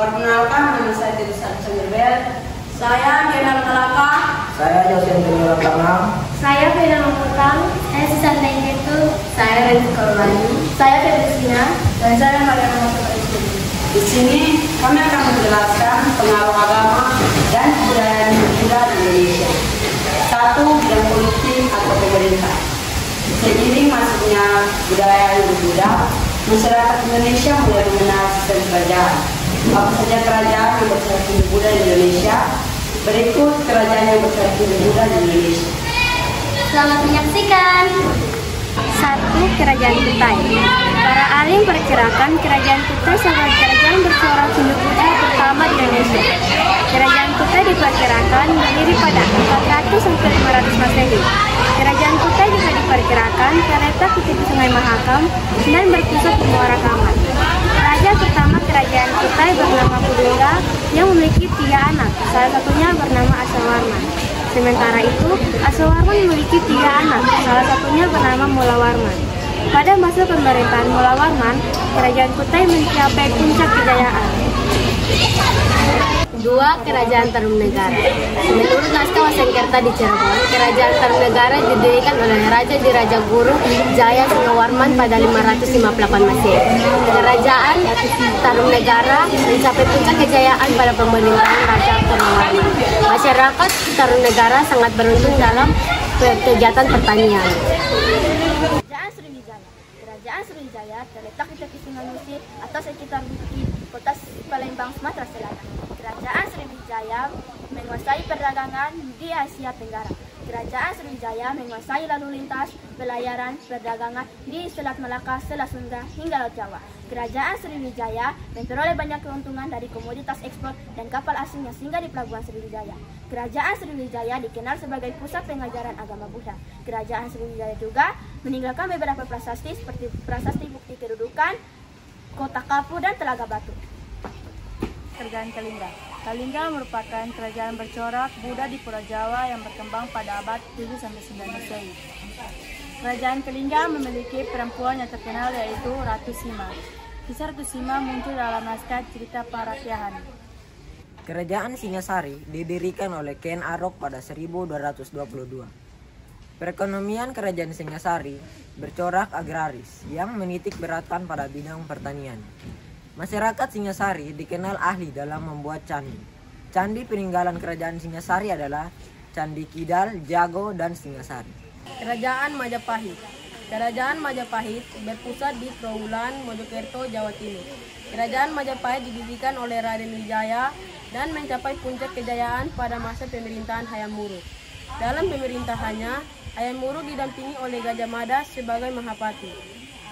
Perkenalkan, nama saya Tirsa Sangerbel. Saya Kenan Malaka. Saya Josen Tinggal Tanam. Saya Feda Mangkutang. Saya Susan Daingetu. Saya Renzi Korwani. Saya Febrisina. Dan saya Mariana Masuk. Di sini kami akan menjelaskan pengaruh agama dan kebudayaan Buddha di Indonesia. Satu, bidang politik atau pemerintah. Seiring masuknya budaya Hindu Buddha, masyarakat Indonesia mulai mengenal sistem kerajaan. Apa saja kerajaan yang bersyariat Hindu Buddha di Indonesia? Berikut kerajaan yang bersyariat Hindu Buddha di Indonesia. Selamat menyaksikan. 1. Kerajaan Kutai. Para alim perkirakan kerajaan Kutai sebagai kerajaan bercorak Hindu Buddha pertama di Indonesia. Kerajaan Kutai diperkirakan berdiri pada 400 sampai 500 Masehi. Kerajaan Kutai juga diperkirakan terletak di tepi Sungai Mahakam dan berpusat di Muara Kamat. Raja pertama kerajaan Kutai bernama Kudungga yang memiliki 3 anak, salah satunya bernama Asawarman. Sementara itu, Asawarman memiliki 3 anak, salah satunya bernama Mulawarman. Pada masa pemerintahan Mulawarman, kerajaan Kutai mencapai puncak kejayaan. 2. Kerajaan Tarumanegara. Menurut naskah Wasengkerta di Cirebon, kerajaan Tarumanegara didirikan oleh Raja Diraja Guru Jaya Singawarman pada 558 Masehi. Kerajaan Tarumanegara mencapai puncak kejayaan pada pemerintahan Raja Purnawarman. Masyarakat Tarumanegara sangat beruntung dalam kegiatan pertanian. Kerajaan Sriwijaya. Kerajaan Sriwijaya terletak di tepi Sungai Musi atau sekitar di kota Palembang, Sumatera Selatan. Kerajaan Sriwijaya menguasai perdagangan di Asia Tenggara. Kerajaan Sriwijaya menguasai lalu lintas, pelayaran, perdagangan di Selat Malaka, Selat Sunda, hingga Laut Jawa. Kerajaan Sriwijaya memperoleh banyak keuntungan dari komoditas ekspor dan kapal asing yang singgah di Pelabuhan Sriwijaya. Kerajaan Sriwijaya dikenal sebagai pusat pengajaran agama Buddha. Kerajaan Sriwijaya juga meninggalkan beberapa prasasti seperti prasasti bukti kedudukan, Kota Kapu, dan Telaga Batu. Kerajaan Kalingga. Kalingga merupakan kerajaan bercorak Buddha di Pulau Jawa yang berkembang pada abad 7-9 Masehi. Kerajaan Kalingga memiliki perempuan yang terkenal yaitu Ratu Sima. Kisah Ratu Sima muncul dalam naskah cerita Paratyahani. Kerajaan Singasari didirikan oleh Ken Arok pada 1222. Perekonomian kerajaan Singasari bercorak agraris yang menitik beratkan pada bidang pertanian. Masyarakat Singasari dikenal ahli dalam membuat candi. Candi peninggalan kerajaan Singasari adalah Candi Kidal, Jago, dan Singasari. Kerajaan Majapahit. Kerajaan Majapahit berpusat di Trawulan, Mojokerto, Jawa Timur. Kerajaan Majapahit didirikan oleh Raden Wijaya dan mencapai puncak kejayaan pada masa pemerintahan Hayam Wuruk. Dalam pemerintahannya, Hayam Wuruk didampingi oleh Gajah Mada sebagai Mahapati.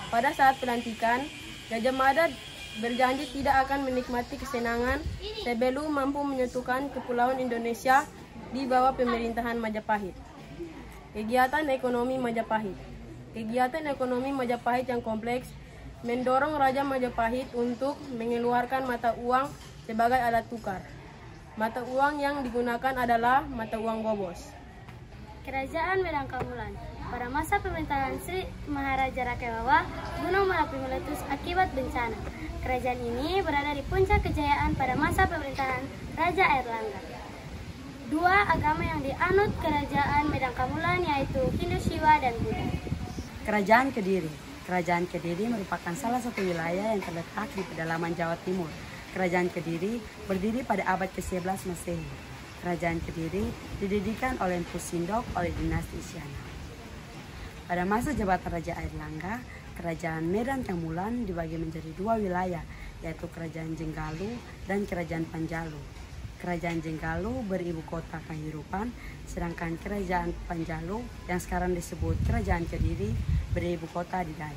Pada saat pelantikan, Gajah Mada berjanji tidak akan menikmati kesenangan sebelum mampu menyatukan kepulauan Indonesia di bawah pemerintahan Majapahit. Kegiatan ekonomi Majapahit. Kegiatan ekonomi Majapahit yang kompleks mendorong Raja Majapahit untuk mengeluarkan mata uang sebagai alat tukar. Mata uang yang digunakan adalah mata uang gobos. Kerajaan Medangkamulan. Pada masa pemerintahan Sri Maharaja Rakewawa, Gunung Merapi meletus akibat bencana. Kerajaan ini berada di puncak kejayaan pada masa pemerintahan Raja Airlangga. 2 agama yang dianut kerajaan Medangkamulan yaitu Hindu Shiva dan Buddha. Kerajaan Kediri. Kerajaan Kediri merupakan salah satu wilayah yang terletak di pedalaman Jawa Timur. Kerajaan Kediri berdiri pada abad ke-11 Masehi. Kerajaan Kediri didirikan oleh Empu Sindok oleh dinasti Isyana. Pada masa jabatan Raja Airlangga, Kerajaan Medan Kamulan dibagi menjadi 2 wilayah, yaitu Kerajaan Jenggalu dan Kerajaan Panjalu. Kerajaan Jenggalu beribu kota Kahirupan, sedangkan Kerajaan Panjalu yang sekarang disebut Kerajaan Kediri beribu kota di Dai.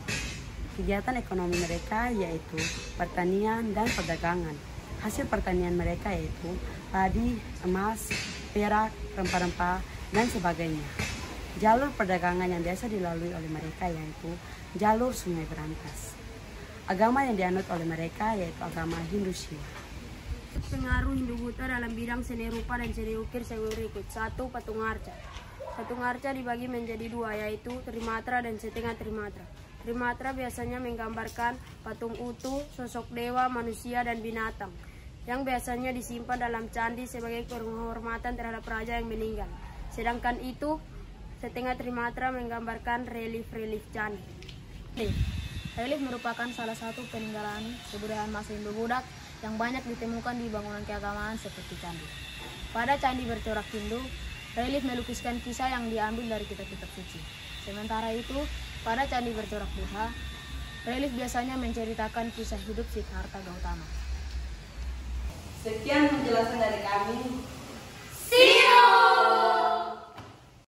Kegiatan ekonomi mereka yaitu pertanian dan perdagangan. Hasil pertanian mereka yaitu padi, emas, perak, rempah-rempah, dan sebagainya. Jalur perdagangan yang biasa dilalui oleh mereka yaitu jalur Sungai Berantas. Agama yang dianut oleh mereka yaitu agama Hindu Shiva. Pengaruh Hindu Buddha dalam bidang seni rupa dan seni ukir sebagai berikut. 1. Patung arca. Patung arca dibagi menjadi 2 yaitu Trimatra dan setengah Trimatra. Trimatra biasanya menggambarkan patung utuh, sosok dewa, manusia, dan binatang. yang biasanya disimpan dalam candi sebagai penghormatan terhadap raja yang meninggal. Sedangkan itu, setengah trimatra menggambarkan relief-relief candi. Relief merupakan salah satu peninggalan kebudayaan masa Hindu Budak yang banyak ditemukan di bangunan keagamaan seperti candi. Pada candi bercorak Hindu, relief melukiskan kisah yang diambil dari kitab-kitab suci. Sementara itu, pada candi bercorak Buddha, relief biasanya menceritakan kisah hidup Siddhartha Gautama. Sekian penjelasan dari kami.